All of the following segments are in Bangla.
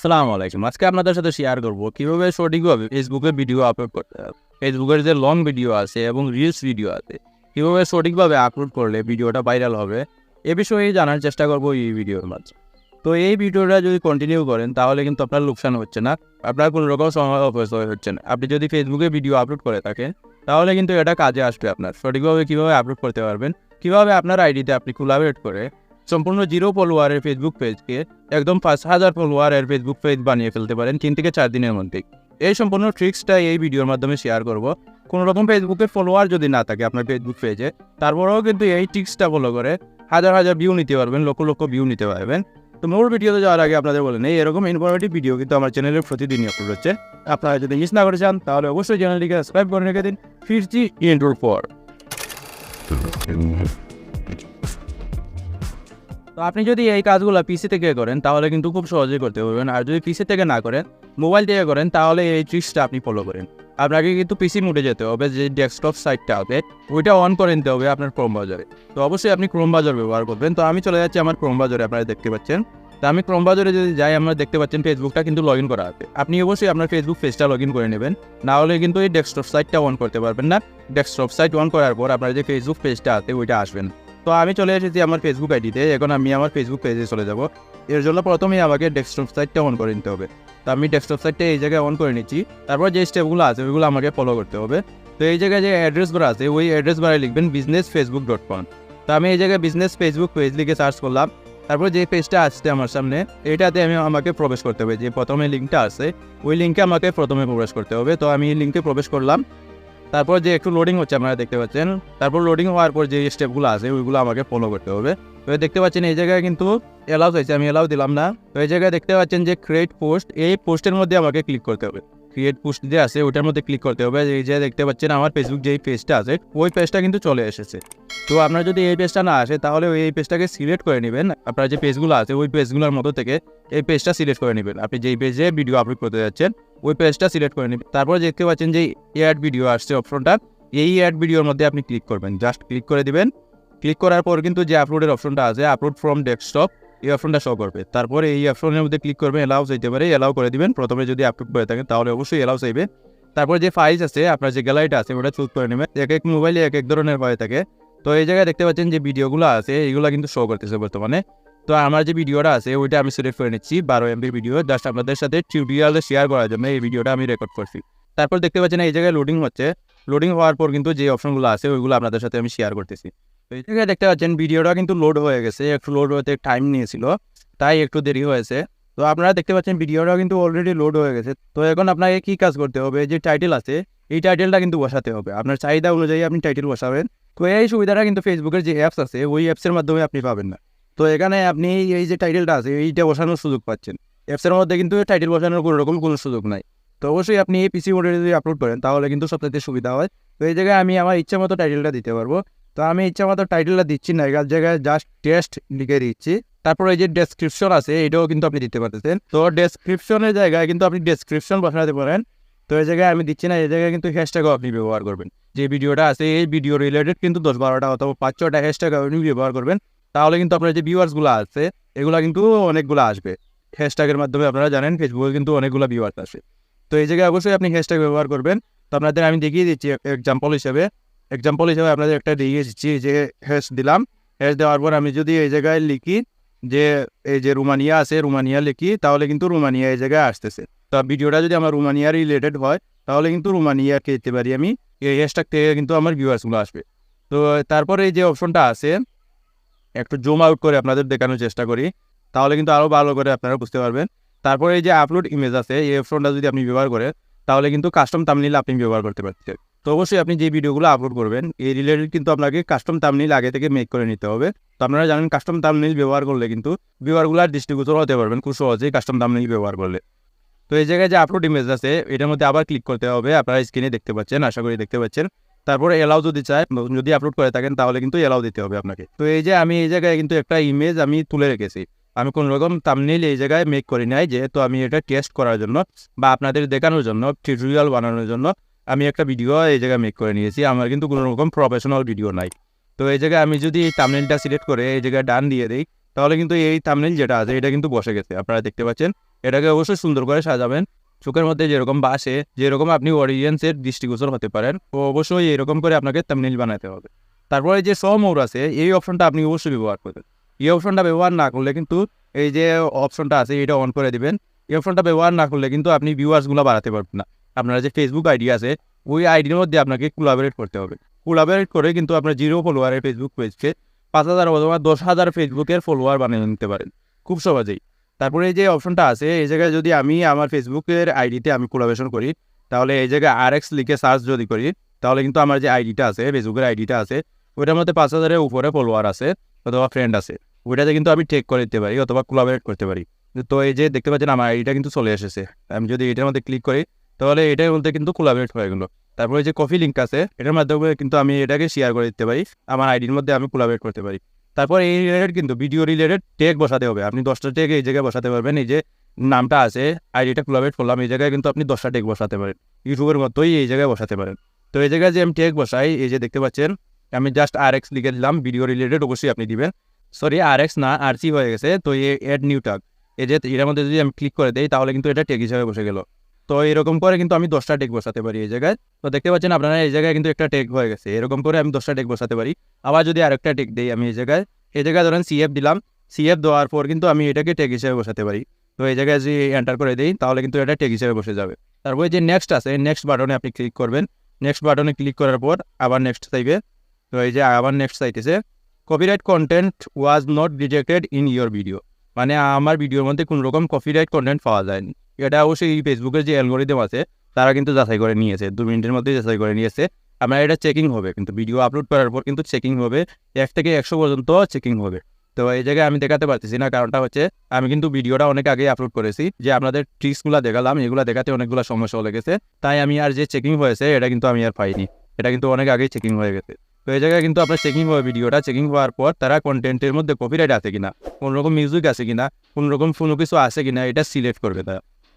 আসসালামু আলাইকুম। আজকে আপনাদের সাথে শেয়ার করব কিভাবে সঠিকভাবে ফেসবুকে ভিডিও আপলোড করতে হবে। ফেসবুকের যে লং ভিডিও আছে এবং রিলস ভিডিও আছে, কিভাবে সঠিকভাবে আপলোড করলে ভিডিওটা ভাইরাল হবে, এ বিষয়ে জানার চেষ্টা করব এই ভিডিওর মাধ্যমে। তো এই ভিডিওটা যদি কন্টিনিউ করেন তাহলে কিন্তু আপনার লোকসান হচ্ছে না, আপনার কোনো রকম সময় অপচয় হচ্ছে না। আপনি যদি ফেসবুকে ভিডিও আপলোড করে থাকেন তাহলে কিন্তু এটা কাজে আসবে আপনার। সঠিকভাবে কীভাবে আপলোড করতে পারবেন, কীভাবে আপনার আইডিতে আপনি কোলাবরেট করে সম্পূর্ণ 0 ফলোয়ারের ফেসবুক পেজকে একদম 5,000 ফলোয়ারের ফেসবুক পেজ বানিয়ে ফেলতে পারেন 3 থেকে 4 দিনের মধ্যেই। এই সম্পূর্ণ ট্রিক্সটা এই ভিডিওর মাধ্যমে শেয়ার করব। কোনো রকম ফেসবুকের ফলোয়ার যদি না থাকে আপনার ফেসবুক পেজে, তারপরেও কিন্তু এই ট্রিক্সটা ফলো করে হাজার হাজার ভিউ নিতে পারবেন, লক্ষ লক্ষ ভিউ নিতে পারবেন। তো মূল ভিডিওতে যাওয়ার আগে আপনাদের বলে নেই, এরকম ইনফরমেটিভ ভিডিও কিন্তু আমার চ্যানেলে প্রতিদিনই আপলোড হচ্ছে। আপনারা যদি মিস না করে চান তাহলে অবশ্যই চ্যানেলটিকে সাবস্ক্রাইব করে রেখে দিন। ফিরছি ইন্ট্রোর পর। তো আপনি যদি এই কাজগুলো পিসি থেকে করেন তাহলে কিন্তু খুব সহজেই করতে পারবেন, আর যদি পিসি থেকে না করেন মোবাইল থেকে করেন তাহলে এই ট্রিক্সটা আপনি ফলো করেন। আপনাকে কিন্তু পিসি মোডে যেতে হবে, যে ডেস্কটপ সাইটটা হবে ওইটা অন করে নিতে হবে আপনার ক্রোম ব্রাউজারে। তো অবশ্যই আপনি ক্রোম ব্রাউজার ব্যবহার করবেন। তো আমি চলে যাচ্ছি আমার ক্রোম ব্রাউজারে, আপনারা দেখতে পাচ্ছেন। তো আমি ক্রোম ব্রাউজারে যদি যাই, আমরা দেখতে পাচ্ছেন ফেসবুকটা কিন্তু লগ ইন করা আছে। আপনি অবশ্যই আপনার ফেসবুক পেজটা লগ ইন করে নেবেন, না হলে কিন্তু এই ডেস্কটপ সাইটটা অন করতে পারবেন না। ডেস্কটপ সাইট অন করার পর আপনার যে ফেসবুক পেজটা আছে ওইটা আসবেন। তো আমি চলে এসেছি আমার ফেসবুক আইডিতে। এখন আমি আমার ফেসবুক পেজে চলে যাব। এর জন্য প্রথমেই আমাকে ডেস্কটপ সাইটটা অন করে নিতে হবে। তো আমি ডেস্কটপ সাইটটা এই জায়গায় অন করে নিচ্ছি। তারপর যে স্টেপগুলো আছে ওইগুলো আমাকে ফলো করতে হবে। তো এই জায়গায় যে অ্যাড্রেস বার আছে ওই অ্যাড্রেস বারে লিখবেন businessfacebook.com। তো আমি এই জায়গায় বিজনেস ফেসবুক পেজ লিখে সার্চ করলাম। তারপর যে পেজটা আসছে আমার সামনে এটাতে আমাকে প্রবেশ করতে হবে। যে প্রথমে লিঙ্কটা আছে ওই লিঙ্কে আমাকে প্রথমে প্রবেশ করতে হবে। তো আমি এই লিঙ্কে প্রবেশ করলাম। তারপর যে একটু লোডিং হচ্ছে আপনারা দেখতে পাচ্ছেন। তারপর লোডিং হওয়ার পর যে স্টেপগুলো আছে ওইগুলো আমাকে ফলো করতে হবে। তো দেখতে পাচ্ছেন এই জায়গায় কিন্তু অ্যালাউ হয়েছে, আমি অ্যালাউ দিলাম না। তো এই জায়গায় দেখতে পাচ্ছেন যে ক্রিয়েট পোস্ট, এই পোস্টের মধ্যে আমাকে ক্লিক করতে হবে। ক্রিয়েট পোস্ট যে আছে ওইটার মধ্যে ক্লিক করতে হবে। এই যে দেখতে পাচ্ছেন আমার ফেসবুক যেই পেজটা আছে ওই পেজটা কিন্তু চলে এসেছে। তো আপনার যদি এই পেজটা না আসে তাহলে এই পেজটাকে সিলেক্ট করে নেবেন। আপনার যে পেজগুলো আছে ওই পেজগুলোর মধ্যে থেকে এই পেজটা সিলেক্ট করে নেবেন। আপনি যেই পেজে ভিডিও আপলোড করতে যাচ্ছেন ওই পেজটা সিলেক্ট করে নেবেন। তারপর দেখতে পাচ্ছেন যে অ্যাড ভিডিও আসছে অপশনটা, এই অ্যাড ভিডিওর মধ্যে আপনি ক্লিক করবেন, জাস্ট ক্লিক করে দিবেন। ক্লিক করার পর কিন্তু যে আপলোডের অপশনটা আছে আপলোড ফ্রম ডেস্কটপ এই অপশনটা শো করবে। তারপরে এই অপশনের মধ্যে ক্লিক করবেন, অ্যালাউ চাইতে পারে, অ্যালাউ করে দিবেন। প্রথমে যদি আপলোড করে থাকেন তাহলে অবশ্যই অ্যালাউ চাইবে। তারপর যে ফাইলস আছে আপনার যে গ্যালারিটা আছে ওটা চুজ করে নেবেন। এক এক মোবাইলে এক এক ধরনের হয়ে থাকে। তো এই জায়গায় দেখতে পাচ্ছেন যে ভিডিওগুলো আছে এইগুলো কিন্তু শো করতেছে বর্তমানে। তো আমার যে ভিডিওটা আছে ওইটা আমি সিলেক্ট করে নিচ্ছি, 12 MB ভিডিও, জাস্ট আপনাদের সাথে টিউটোরিয়ালে শেয়ার করার জন্য এই ভিডিওটা আমি রেকর্ড করছি। তারপর দেখতে পাচ্ছেন এই জায়গায় লোডিং হচ্ছে। লোডিং হওয়ার পর কিন্তু যে অপশনগুলো আছে ওইগুলো আপনাদের সাথে আমি শেয়ার করতেছি। তো এই জায়গায় দেখতে পাচ্ছেন ভিডিওটা কিন্তু লোড হয়ে গেছে, একটু লোড হতে টাইম নিয়েছিল তাই একটু দেরি হয়েছে। তো আপনারা দেখতে পাচ্ছেন ভিডিওটা কিন্তু অলরেডি লোড হয়ে গেছে। তো এখন আপনাকে কী কাজ করতে হবে, যে টাইটেল আছে এই টাইটেলটা কিন্তু বসাতে হবে, আপনার চাহিদা অনুযায়ী আপনি টাইটেল বসাবেন। তো এই সুবিধাটা কিন্তু ফেসবুকের যে অ্যাপস আছে ওই অ্যাপসের মাধ্যমে আপনি পাবেন না। তো এখানে আপনি এই যে টাইটেলটা আছে এইটা বসানোর সুযোগ পাচ্ছেন। অ্যাপসের মধ্যে কিন্তু টাইটেল বসানোর কোনো সুযোগ নাই। তো অবশ্যই আপনি এই পিসি মোডে যদি আপলোড করেন তাহলে কিন্তু সবথেকে সুবিধা হয়। তো এই জায়গায় আমি আমার ইচ্ছা মতো টাইটেলটা দিতে পারবো। তো আমি ইচ্ছা মতো টাইটেলটা দিচ্ছি না, এই জায়গায় জাস্ট টেস্ট লিখে দিচ্ছি। তারপর এই যে ডেসক্রিপশন আছে এটাও কিন্তু আপনি দিতে পারতেছেন। তো ডেসক্রিপশনের জায়গায় কিন্তু আপনি ডেসক্রিপশন বসাতে পারেন। তো এই জায়গায় আমি দিচ্ছি না, এই জায়গায় কিন্তু হ্যাশট্যাগও আপনি ব্যবহার করবেন। যে ভিডিওটা আছে এই ভিডিও রিলেটেড কিন্তু 10-12টা অথবা 5-6টা হ্যাশট্যাগ আপনি ব্যবহার করবেন। তাহলে কিন্তু আপনার যে ভিউয়ার্সগুলো আছে এগুলো কিন্তু অনেকগুলো আসবে। হ্যাশট্যাগের মাধ্যমে আপনারা জানেন ফেসবুকে কিন্তু অনেকগুলো ভিউয়ার্স আসে। তো এই জায়গায় অবশ্যই আপনি হ্যাশট্যাগ ব্যবহার করবেন। তো আপনাদের আমি দেখিয়ে দিচ্ছি এক্সাম্পল হিসেবে আপনাদের একটা দেখিয়ে দিচ্ছি যে হ্যাশ দিলাম। হ্যাশ দেওয়ার পর আমি যদি এই জায়গায় লিখি যে এই যে রোমানিয়া আছে রোমানিয়া লিখি তাহলে কিন্তু রোমানিয়া এই জায়গায় আসতেছে। তো ভিডিওটা যদি আমার রোমানিয়া রিলেটেড হয় তাহলে কিন্তু রোমানিয়াকে দিতে পারি আমি, এই হ্যাশট্যাগ থেকে কিন্তু আমার ভিউয়ার্সগুলো আসবে। তো তারপরে এই যে অপশনটা আছে একটু জুম আউট করে আপনাদের দেখানোর চেষ্টা করি তাহলে কিন্তু আরও ভালো করে আপনারা বুঝতে পারবেন। তারপরে এই যে আপলোড ইমেজ আছে এই অপশনটা যদি আপনি ব্যবহার করেন তাহলে কিন্তু কাস্টম থাম্বনেইল আপনি ব্যবহার করতে পারছেন। তো অবশ্যই আপনি যে ভিডিওগুলো আপলোড করবেন এই রিলেটেড কিন্তু আপনাকে কাস্টম থাম্বনেইল আগে থেকে মেক করে নিতে হবে। তো আপনারা জানেন কাস্টম থাম্বনেইল ব্যবহার করলে কিন্তু ভিউয়ারগুলোর দৃষ্টিগোচর হতে পারবেন খুব সহজেই কাস্টম থাম্বনেইল ব্যবহার করলে। তো এই জায়গায় যে আপলোড ইমেজ আছে এটার মধ্যে আবার ক্লিক করতে হবে, আপনারা স্ক্রিনে দেখতে পাচ্ছেন, আশা করি দেখতে পাচ্ছেন। তারপরে এলাও যদি চায়, যদি আপলোড করে থাকেন তাহলে কিন্তু এলাও দিতে হবে আপনাকে। তো এই যে আমি এই জায়গায় কিন্তু একটা ইমেজ আমি তুলে রেখেছি, আমি কোনো রকম থাম্বনেইল এই জায়গায় মেক করি নাই, যেহেতু আমি এটা টেস্ট করার জন্য বা আপনাদের দেখানোর জন্য টিউটোরিয়াল বানানোর জন্য আমি একটা ভিডিও এই জায়গায় মেক করে নিয়েছি। আমার কিন্তু কোনো রকম প্রফেশনাল ভিডিও নাই। তো এই জায়গায় আমি যদি থাম্বনেইলটা সিলেক্ট করে এই জায়গায় ডান দিয়ে দিই তাহলে কিন্তু এই থাম্বনেইল যেটা আছে এটা কিন্তু বসে গেছে, আপনারা দেখতে পাচ্ছেন এটাকে অবশ্যই সুন্দর করে সাজাবেন, চোখের মধ্যে যেরকম বাসে, যেরকম আপনি অডিয়েন্সের দৃষ্টিগোচর হতে পারেন, ও অবশ্যই এরকম করে আপনাকে থাম্বনেইল বানাতে হবে। তারপরে যে শো মোর আছে, এই অপশনটা আপনি অবশ্যই ব্যবহার করবেন। এই অপশনটা ব্যবহার না করলে কিন্তু এই যে অপশনটা আছে এটা অন করে দিবেন। এই অপশনটা ব্যবহার না করলে কিন্তু আপনি ভিউয়ার্সগুলো বাড়াতে পারবেন না। আপনার যে ফেসবুক আইডি আছে ওই আইডির মধ্যে আপনাকে কোলাবরেট করতে হবে। কোলাবরেট করে কিন্তু আপনার 0 ফলোয়ারের ফেসবুক পেজকে 5,000 অথবা 10,000 ফেসবুকের ফলোয়ার বানিয়ে নিতে পারেন খুব সহজেই। তারপরে এই যে অপশনটা আছে এই জায়গায় যদি আমি আমার ফেসবুকের আইডিতে আমি কোলাবরেশন করি, তাহলে এই জায়গায় RX লিখে সার্চ যদি করি, তাহলে কিন্তু আমার যে আইডিটা আছে, ফেসবুকের আইডিটা আছে, ওইটার মধ্যে 5,000-এর উপরে ফলোয়ার আছে অথবা ফ্রেন্ড আছে, ওইটাতে কিন্তু আমি টেক করে দিতে পারি অথবা কোলাবরেট করতে পারি। তো এই যে দেখতে পাচ্ছেন আমার আইডিটা কিন্তু চলে এসেছে। আমি যদি এটার মধ্যে ক্লিক করি তাহলে এটার মধ্যে কিন্তু কোলাবরেট হয়ে গেলো। তারপরে যে কফি লিঙ্ক আছে এটার মাধ্যমে কিন্তু আমি এটাকে শেয়ার করে দিতে পারি, আমার আইডির মধ্যে আমি কোলাবরেট করতে পারি। তারপর এই রিলেটেড কিন্তু ভিডিও রিলেটেড ট্যাগ বসাতে হবে। আপনি 10টা ট্যাগ এই জায়গায় বসাতে পারবেন। এই যে নামটা আছে, আইডিটা কোলাবরেট করলাম, এই জায়গায় কিন্তু আপনি 10টা ট্যাগ বসাতে পারেন, ইউটিউবের মতোই এই জায়গায় বসাতে পারেন। তো এই জায়গায় যে আমি ট্যাগ বসাই, এই যে দেখতে পাচ্ছেন আমি জাস্ট RX লিখে দিলাম, ভিডিও রিলেটেড অবশ্যই আপনি দিবেন। সরি RX না RC হয়ে গেছে। তো এই অ্যাড নিউ ট্যাগ, এই যে এটার মধ্যে যদি আমি ক্লিক করে দিই তাহলে কিন্তু এটা ট্যাগ হিসাবে বসে গেল। তো এরকম করে কিন্তু আমি 10টা ট্যাগ বসাতে পারি এই জায়গায়। তো দেখতে পাচ্ছেন আপনারা এই জায়গায় কিন্তু একটা ট্যাগ হয়ে গেছে। এরকম করে আমি 10টা ট্যাগ বসাতে পারি। আবার যদি আরেকটা ট্যাগ দিই আমি এই জায়গায় ধরেন CF দিলাম, CF দেওয়ার পর কিন্তু আমি এটাকে ট্যাগ হিসেবে বসাতে পারি। তো এই জায়গায় যদি এন্টার করে দিই তাহলে কিন্তু এটা ট্যাগ হিসেবে বসে যাবে। তারপরে যে নেক্সট আছে, নেক্সট বাটনে আপনি ক্লিক করবেন। নেক্সট বাটনে ক্লিক করার পর আবার নেক্সট চাইবে। তো এই যে আবার নেক্সট চাইতেছে, copyright content was not detected in your video, মানে আমার ভিডিওর মধ্যে কোনো রকম কপিরাইট কন্টেন্ট পাওয়া যায়নি। এটা অবশ্যই ফেসবুকের যে অ্যালগোরিদম আছে তারা কিন্তু যাচাই করে নিয়েছে, 2 মিনিটের মধ্যেই যাচাই করে নিয়েছে। আপনার এটা চেকিং হবে, কিন্তু ভিডিও আপলোড করার পর কিন্তু চেকিং হবে, 1 থেকে 100 পর্যন্ত চেকিং হবে। তো এই জায়গায় আমি দেখাতে পারতেছি না, কারণটা হচ্ছে আমি কিন্তু ভিডিওটা অনেক আগে আপলোড করেছি। যে আপনাদের ট্রিক্সগুলো দেখালাম এগুলো দেখাতে অনেকগুলো সমস্যা লেগেছে, তাই আমি আর যে চেকিং হয়েছে এটা কিন্তু আমি আর পাইনি, এটা কিন্তু অনেক আগেই চেকিং হয়ে গেছে। তো এই জায়গায় কিন্তু আপনার চেকিং হবে, ভিডিওটা চেকিং হওয়ার পর তারা কন্টেন্টের মধ্যে কপিরাইট আছে কিনা, কোনো রকম মিউজিক আছে কিনা, কোনো রকম কোনো কিছু আছে কিনা এটা সিলেক্ট করবে।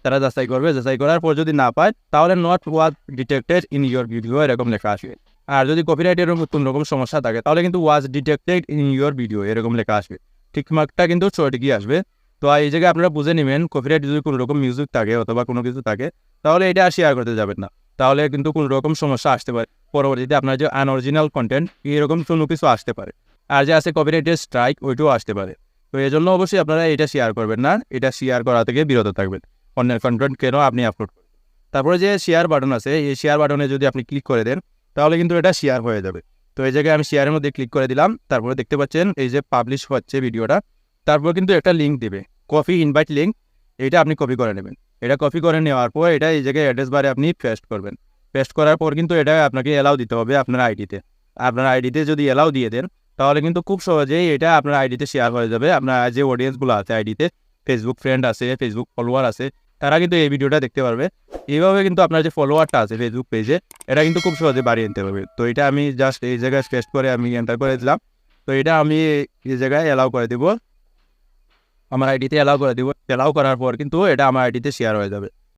তারা যাচাই করবে, যাচাই করার পর যদি না পায় তাহলে not was detected in your video এরকম লেখা আসবে। আর যদি কপিরাইটের কোনো রকম সমস্যা থাকে তাহলে কিন্তু ওয়াজ ডিটেক্টেড ইন ইয়োর ভিডিও এরকম লেখা আসবে, ঠিকমাকটা কিন্তু সঠিকই আসবে। তো এই জায়গায় আপনারা বুঝে নেবেন কপিরাইট যদি কোনো রকম মিউজিক থাকে অথবা কোনো কিছু থাকে তাহলে এটা শেয়ার করতে যাবেন না, তাহলে কিন্তু কোনো রকম সমস্যা আসতে পারে। পরবর্তীতে আপনার যে আনঅরিজিনাল কন্টেন্ট এরকম কোনো কিছু আসতে পারে। আর যে আছে কপিরাইটের স্ট্রাইক, ওইটাও আসতে পারে। তো এই জন্য অবশ্যই আপনারা এটা শেয়ার করবেন না, এটা শেয়ার করা থেকে বিরত থাকবেন, অন্যের কন্টেন্ট কেন আপনি আপলোড করবেন। তারপরে যে শেয়ার বাটন আছে, এই শেয়ার বাটনে যদি আপনি ক্লিক করে দেন তাহলে কিন্তু এটা শেয়ার হয়ে যাবে। তো এই জায়গায় আমি শেয়ারের মধ্যে ক্লিক করে দিলাম। তারপরে দেখতে পাচ্ছেন এই যে পাবলিশ হচ্ছে ভিডিওটা, তারপর কিন্তু একটা লিঙ্ক দেবে, কপি ইনভাইট লিঙ্ক, এটা আপনি কপি করে নেবেন। এটা কপি করে নেওয়ার পর এটা এই জায়গায় অ্যাড্রেস বারে আপনি পেস্ট করবেন। পেস্ট করার পর কিন্তু এটা আপনাকে অ্যালাউ দিতে হবে আপনার আইডিতে। আপনার আইডিতে যদি অ্যালাউ দিয়ে দেন তাহলে কিন্তু খুব সহজেই এটা আপনার আইডিতে শেয়ার হয়ে যাবে। আপনার যে অডিয়েন্সগুলো আছে আইডিতে, ফেসবুক ফ্রেন্ড আছে, ফেসবুক ফলোয়ার আছে, তারা কিন্তু এই ভিডিওটা দেখতে পারবে। এইভাবে কিন্তু আপনার যে ফলোয়ারটা আছে ফেসবুক পেজে এটা কিন্তু খুব সহজে বাড়িয়ে নিতে পারবে। তো এটা আমি জাস্ট এই জায়গায় পেস্ট করে আমি এন্টার করে দিলাম। তো এটা আমি এই জায়গায় অ্যালাউ করে দিব, আমার আইডিতে অ্যালাউ করে দিব। অ্যালাউ করার পর কিন্তু এটা আমার আইডিতে শেয়ার হয়ে যাবে।